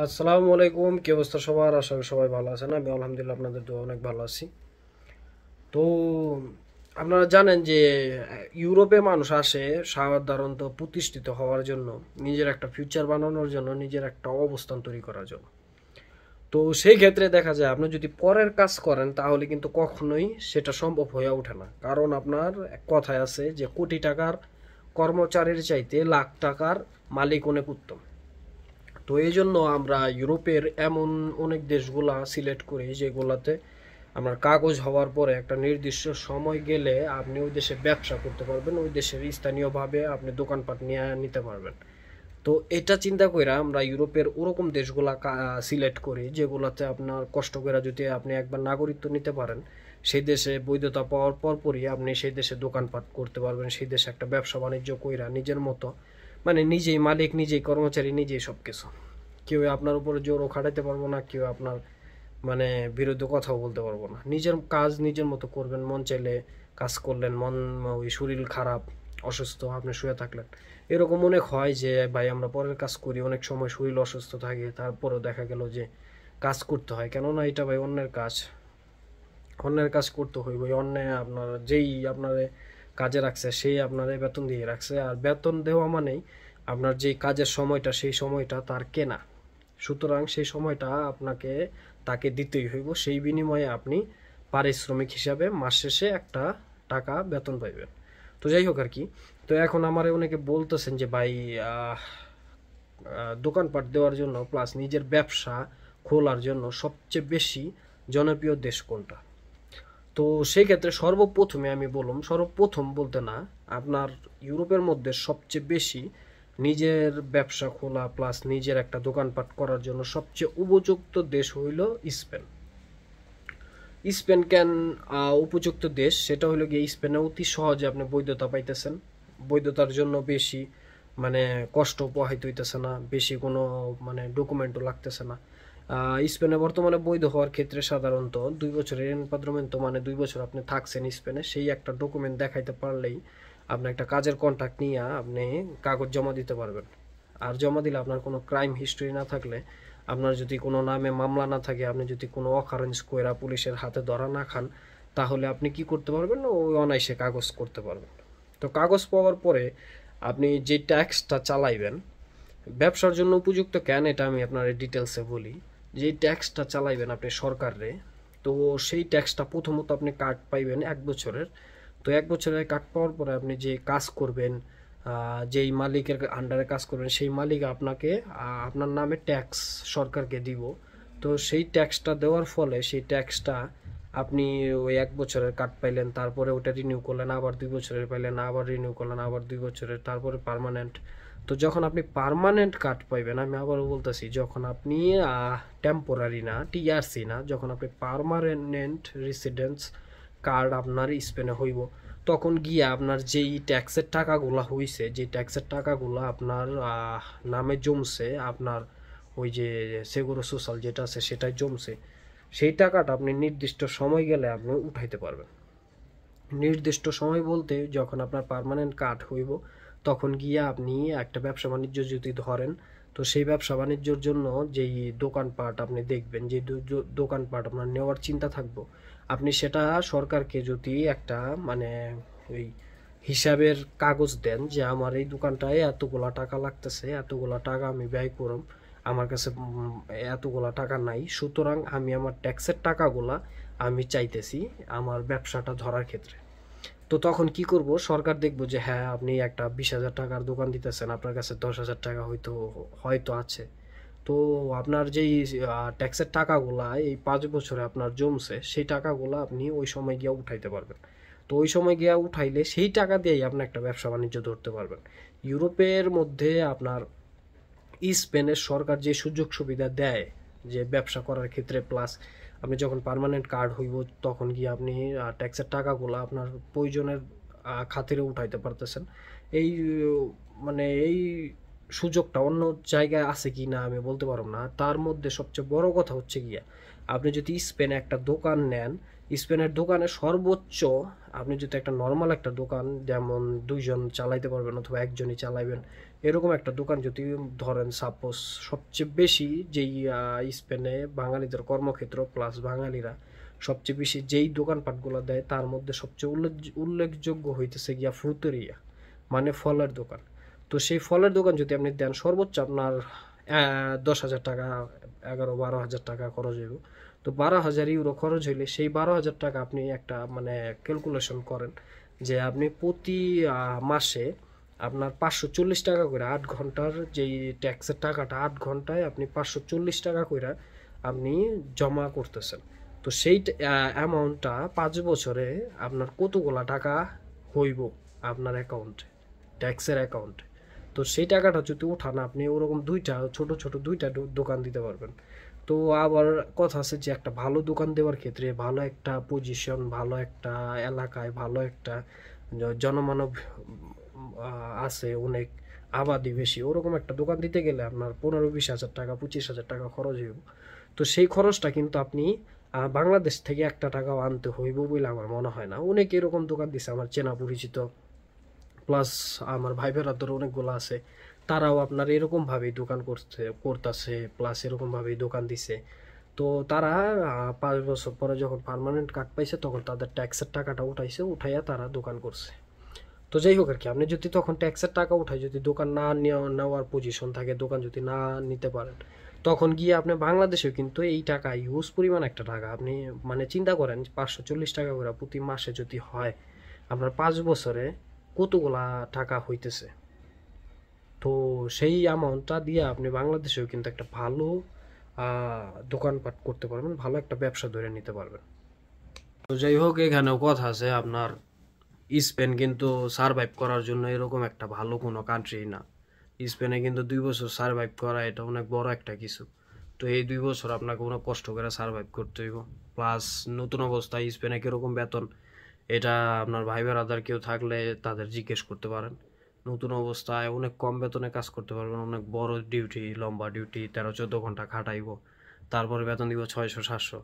আসসালামু আলাইকুম। কি অবস্থা সবার? আশা করি সবাই ভালো আছেন। আমি আলহামদুলিল্লাহ আপনাদের দোয়া অনেক ভালো আছি। তো আপনারা জানেন যে ইউরোপে মানুষ আসে সাধারণত প্রতিষ্ঠিত হওয়ার জন্য, নিজের একটা ফিউচার বানানোর জন্য, নিজের একটা অবস্থান তৈরি করার জন্য। তো সেই ক্ষেত্রে দেখা যায় আপনি যদি পরের কাজ করেন তাহলে কিন্তু কখনোই সেটা সম্ভব হয়ে ওঠে না। কারণ আপনার এক কথায় আছে যে কোটি টাকার কর্মচারীর চাইতে লাখ টাকার মালিক অনেক উত্তম। তো এই জন্য আমরা ইউরোপের এমন অনেক দেশগুলা সিলেক্ট করি যেগুলাতে আপনার কাগজ হওয়ার পরে একটা নির্দিষ্ট সময় গেলে আপনি ওই দেশে ব্যবসা করতে পারবেন, ওই দেশের স্থানীয়ভাবে আপনি দোকানপাট নিয়ে নিতে পারবেন। তো এটা চিন্তা করে আমরা ইউরোপের ওরকম দেশগুলা সিলেক্ট করি যেগুলাতে আপনার কষ্ট করে যদি আপনি একবার নাগরিকত্ব নিতে পারেন, সেই দেশে বৈধতা পাওয়ার পরপরই আপনি সেই দেশে দোকানপাট করতে পারবেন, সেই দেশে একটা ব্যবসা বাণিজ্য কইরা নিজের মতো, মানে নিজেই মালিক, নিজেই কর্মচারী, নিজেই সব কিছু। কেউ আপনার উপরে জোরও খাটাইতে পারবো না, কেউ আপনার মানে বিরুদ্ধে কথাও বলতে পারবো না। নিজের কাজ নিজের মতো করবেন, মন চাইলে কাজ করলেন, মন ওই শরীর খারাপ, অসুস্থ, আপনি শুয়ে থাকলেন। এরকম অনেক হয় যে ভাই আমরা পরের কাজ করি, অনেক সময় শরীর অসুস্থ থাকে, তারপরেও দেখা গেল যে কাজ করতে হয়। কেননা এটা ভাই অন্যের কাজ, অন্যের কাজ করতে হইব। অন্য আপনার যেই আপনার কাজে রাখছে সেই আপনার বেতন দিয়ে রাখছে, আর বেতন দেওয়া মানেই আপনার যে কাজের সময়টা সেই সময়টা তার কেনা। সুতরাং সেই সময়টা আপনাকে তাকে দিতেই হইব, সেই বিনিময়ে আপনি পারিশ্রমিক হিসাবে মাস শেষে একটা টাকা বেতন পাইবেন। তো যাই হোক আর কি। তো এখন আমার অনেকে বলতেছেন যে ভাই দোকানপাট দেওয়ার জন্য প্লাস নিজের ব্যবসা খোলার জন্য সবচেয়ে বেশি জনপ্রিয় দেশ কোনটা? তো সেই ক্ষেত্রে সর্বপ্রথমে আমি বললাম, সর্বপ্রথম বলতে না, আপনার ইউরোপের মধ্যে সবচেয়ে বেশি নিজের ব্যবসা খোলা প্লাস নিজের একটা দোকানপাট করার জন্য সবচেয়ে উপযুক্ত দেশ হইল স্পেন। স্পেন কেন উপযুক্ত দেশ? সেটা হলো গিয়ে স্পেনে অতি সহজে আপনি বৈধতা পাইতেছেন, বৈধতার জন্য বেশি মানে কষ্ট পোহাইতে হইতেছে না, বেশি কোনো মানে ডকুমেন্টও লাগতেছে না। স্পেনে বর্তমানে বৈধ হওয়ার ক্ষেত্রে সাধারণত 2 বছরের এনপাদ্রমেন্ট, মানে 2 বছর আপনি থাকছেন স্পেনে, সেই একটা ডকুমেন্ট দেখাইতে পারলেই আপনি একটা কাজের কন্ট্রাক্ট নিয়ে আপনি কাগজ জমা দিতে পারবেন। আর জমা দিলে আপনার কোনো ক্রাইম হিস্টরি না থাকলে, আপনার যদি কোনো নামে মামলা না থাকে, আপনি যদি কোনো অকারেন্স কইরা পুলিশের হাতে ধরা না খান, তাহলে আপনি কি করতে পারবেন? ওই অনায়াসে কাগজ করতে পারবেন। তো কাগজ পাওয়ার পরে আপনি যে ট্যাক্সটা চালাইবেন, ব্যবসার জন্য উপযুক্ত কেন এটা আমি আপনার ডিটেলসে বলি। যে ট্যাক্সটা চালাইবেন আপনি সরকারে, তো সেই ট্যাক্সটা প্রথমত আপনি কার্ড পাইবেন 1 বছরের। তো 1 বছরের কার্ড পাওয়ার পরে আপনি যে কাজ করবেন, যেই মালিকের আন্ডারে কাজ করবেন, সেই মালিক আপনাকে আপনার নামে ট্যাক্স সরকারকে দিব। তো সেই ট্যাক্সটা দেওয়ার ফলে সেই ট্যাক্সটা আপনি ওই 1 বছরের কার্ড পাইলেন, তারপরে ওটা রিনিউ করলেন, আবার 2 বছরের পাইলেন, আবার রিনিউ করলেন, আবার 2 বছরের, তারপরে পার্মানেন্ট। তো যখন আপনি পার্মানেন্ট কার্ড পাইবেন, আমি আবারও বলতেছি, যখন আপনি টেম্পোরারি না, টিআরসি না, যখন আপনি পার্মানেন্ট রেসিডেন্স কার্ড আপনার স্পেনে হইব, তখন গিয়ে আপনার যেই ট্যাক্সের টাকাগুলা হইছে, যে ট্যাক্সের টাকাগুলা আপনার নামে জমছে, আপনার ওই যে সেগুরো সোশ্যাল যেটা আছে সেটাই জমছে, সেই টাকাটা আপনি নির্দিষ্ট সময় গেলে আপনি উঠাইতে পারবেন। নির্দিষ্ট সময় বলতে যখন আপনার পার্মানেন্ট কার্ড হইব, তখন গিয়ে আপনি একটা ব্যবসা বাণিজ্য যদি ধরেন, তো সেই ব্যবসা বাণিজ্যর জন্য যেই দোকানপাট আপনি দেখবেন, যে দোকানপাট আপনার নেওয়ার চিন্তা থাকবো, আপনি সেটা সরকারকে যদি একটা মানে ওই হিসাবের কাগজ দেন যে আমার এই দোকানটায় এতগুলা টাকা লাগতেছে, এতগুলা টাকা আমি ব্যয় করব, আমার কাছে এতগুলা টাকা নাই, সুতরাং আমি আমার ট্যাক্সের টাকাগুলা আমি চাইতেছি আমার ব্যবসাটা ধরার ক্ষেত্রে। তো তখন কি করব, সরকার দেখবো যে হ্যাঁ আপনি একটা 20,000 টাকার দোকান দিতেছেন, আপনার কাছে 10,000 টাকা হয়তো হয়তো আছে। তো আপনার যেই ট্যাক্সের টাকাগুলা এই 5 বছরে আপনার জমছে, সেই টাকাগুলা আপনি ওই সময় গিয়ে উঠাইতে পারবেন। তো ওই সময় গিয়া উঠাইলে সেই টাকা দিয়েই আপনি একটা ব্যবসা বাণিজ্য ধরতে পারবেন। ইউরোপের মধ্যে আপনার স্পেনের সরকার যে সুযোগ সুবিধা দেয় যে ব্যবসা করার ক্ষেত্রে, প্লাস আপনি যখন পার্মানেন্ট কার্ড হইব তখন গিয়ে আপনি ট্যাক্সের টাকাগুলো আপনার প্রয়োজনের খাতিরে উঠাইতে পারতেছেন। এই মানে এই সুযোগটা অন্য জায়গায় আছে কি না আমি বলতে পারবো না। তার মধ্যে সবচেয়ে বড় কথা হচ্ছে গিয়া, আপনি যদি স্পেনে একটা দোকান নেন, স্পেনের দোকানে সর্বোচ্চ আপনি যদি একটা নর্মাল একটা দোকান যেমন 2 জন চালাইতে পারবেন অথবা একজনই চালাইবেন এরকম একটা দোকান যদি ধরেন সাপোজ সবচেয়ে বেশি যেই স্পেনে বাঙালিদের কর্মক্ষেত্র প্লাস বাঙালিরা সবচেয়ে বেশি যেই দোকানপাটগুলো দেয় তার মধ্যে সবচেয়ে উল্লেখযোগ্য হইতেছে গিয়া ফ্রুতেরিয়া, মানে ফলের দোকান। তো সেই ফলের দোকান যদি আপনি দেন সর্বোচ্চ আপনার 10,000 টাকা 11-12,000 টাকা খরচ হইব। তো 12,000 ইউরো খরচ হইলে সেই 12,000 টাকা আপনি একটা মানে ক্যালকুলেশন করেন যে আপনি প্রতি মাসে আপনার 540 টাকা করে 8 ঘন্টার যেই ট্যাক্সের টাকাটা 8 ঘন্টায় আপনি 540 টাকা করে আপনি জমা করতেছেন। তো সেই অ্যামাউন্টটা 5 বছরে আপনার কতগুলা টাকা হইব আপনার অ্যাকাউন্টে, ট্যাক্সের অ্যাকাউন্টে। তো সেই টাকাটা যদি উঠান আপনি ওরকম ছোট ছোট দুইটা দোকান দিতে পারবেন। তো আবার কথা আছে যে একটা ভালো দোকান দেওয়ার ক্ষেত্রে ভালো একটা পজিশন, ভালো একটা এলাকায়, ভালো একটা জনমানব আছে অনেক, আবাদি বেশি, ওরকম একটা দোকান দিতে গেলে আপনার 15-20 হাজার টাকা 25,000 টাকা খরচ হইব। তো সেই খরচটা কিন্তু আপনি বাংলাদেশ থেকে একটা টাকাও আনতে হইব বলে আমার মনে হয় না। অনেক এরকম দোকান দিছে আমার চেনা পরিচিত, প্লাস আমার ভাই বেড়াদের অনেকগুলো আছে, তারাও আপনার এরকমভাবেই দোকান করতেছে প্লাস এরকমভাবেই দোকান দিছে। তো তারা 5 বছর পরে যখন পার্মানেন্ট কার্ড পাইছে তখন তাদের ট্যাক্সের টাকাটা উঠাইয়া তারা দোকান করছে। তো যাই হোক আর কি, আপনি যদি তখন ট্যাক্সের টাকা উঠায় যদি দোকান না নেওয়ার পজিশন থাকে, দোকান যদি না নিতে পারেন, তখন গিয়ে আপনি বাংলাদেশেও কিন্তু এই টাকা ইউজ পরিমাণ একটা টাকা আপনি মানে চিন্তা করেন 540 টাকা করে প্রতি মাসে যদি হয় আপনার 5 বছরে কতগুলা টাকা হইতেছে। তো সেই অ্যামাউন্টটা দিয়ে আপনি বাংলাদেশেও কিন্তু একটা ভালো দোকানপাট করতে পারবেন, ভালো একটা ব্যবসা ধরে নিতে পারবেন। তো যাই হোক, এখানেও কথা আছে আপনার স্পেন কিন্তু সারভাইভ করার জন্য এরকম একটা ভালো কোনো কান্ট্রি না। স্পেনে কিন্তু 2 বছর সারভাইভ করা এটা অনেক বড় একটা কিছু। তো এই 2 বছর আপনাকে অনেক কষ্ট করে সারভাইভ করতে হইব। প্লাস নতুন অবস্থায় স্পেনে কীরকম বেতন এটা আপনার ভাই বেড়াদার কেউ থাকলে তাদের জিজ্ঞেস করতে পারেন। নতুন অবস্থায় অনেক কম বেতনে কাজ করতে পারবেন, অনেক বড় ডিউটি, লম্বা ডিউটি, 13-14 ঘন্টা খাটাইব, তারপরে বেতন দিব 600-700।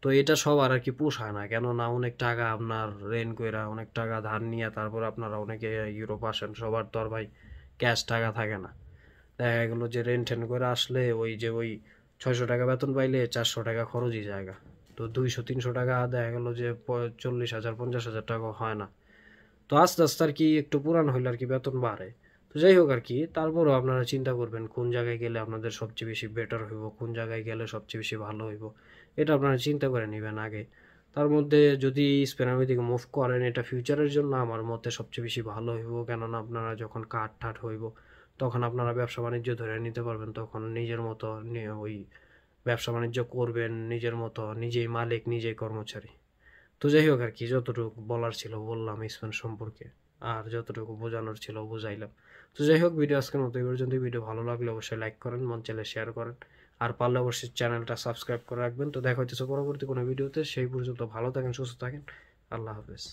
তো এটা সবার আর কি পোষায় না, কেননা অনেক টাকা আপনার রেন্ট কইরা অনেক টাকা ধার নিয়ে তারপর আপনারা অনেকে ইউরোপ আসেন, সবার তো আর ভাই ক্যাশ টাকা থাকে না। দেখা গেলো যে রেন্ট টেন্ট করে আসলে ওই 600 টাকা বেতন পাইলে 400 টাকা খরচই জায়গা। তো 200-300 টাকা দেখা গেলো যে 40,000 50,000 টাকা হয় না। তো আস্তে আস্তে আর কি একটু পুরান হইলে আর কি বেতন বাড়ে। তো যাই হোক আর কি, তারপরও আপনারা চিন্তা করবেন কোন জায়গায় গেলে আপনাদের সবচেয়ে বেশি বেটার হইব, কোন জায়গায় গেলে সবচেয়ে বেশি ভালো হইব, এটা আপনারা চিন্তা করে নেবেন আগে। তার মধ্যে যদি স্পেনের দিকে মুভ করেন এটা ফিউচারের জন্য আমার মতে সবচেয়ে বেশি ভালো হইব, কেননা আপনারা যখন কাঠ ঠাট হইব তখন আপনারা ব্যবসা বাণিজ্য ধরে নিতে পারবেন, তখন নিজের মতো ওই ব্যবসা বাণিজ্য করবেন, নিজের মতো নিজেই মালিক নিজেই কর্মচারী। তো যাই হোক আর কি, যতটুকু বলার ছিল বললাম স্পেন সম্পর্কে, আর যতটুকু বোঝানোর ছিল বোঝাইলাম। তো যাই হোক, ভিডিও আজকের মতো এই পর্যন্ত। ভিডিও ভালো লাগলে অবশ্যই লাইক করেন, মন চাইলে শেয়ার করেন, আর পারলে অবশ্যই চ্যানেলটা সাবস্ক্রাইব করে রাখবেন। তো দেখা হচ্ছে পরবর্তী কোনো ভিডিওতে, সেই পর্যন্ত ভালো থাকেন, সুস্থ থাকেন, আল্লাহ হাফেজ।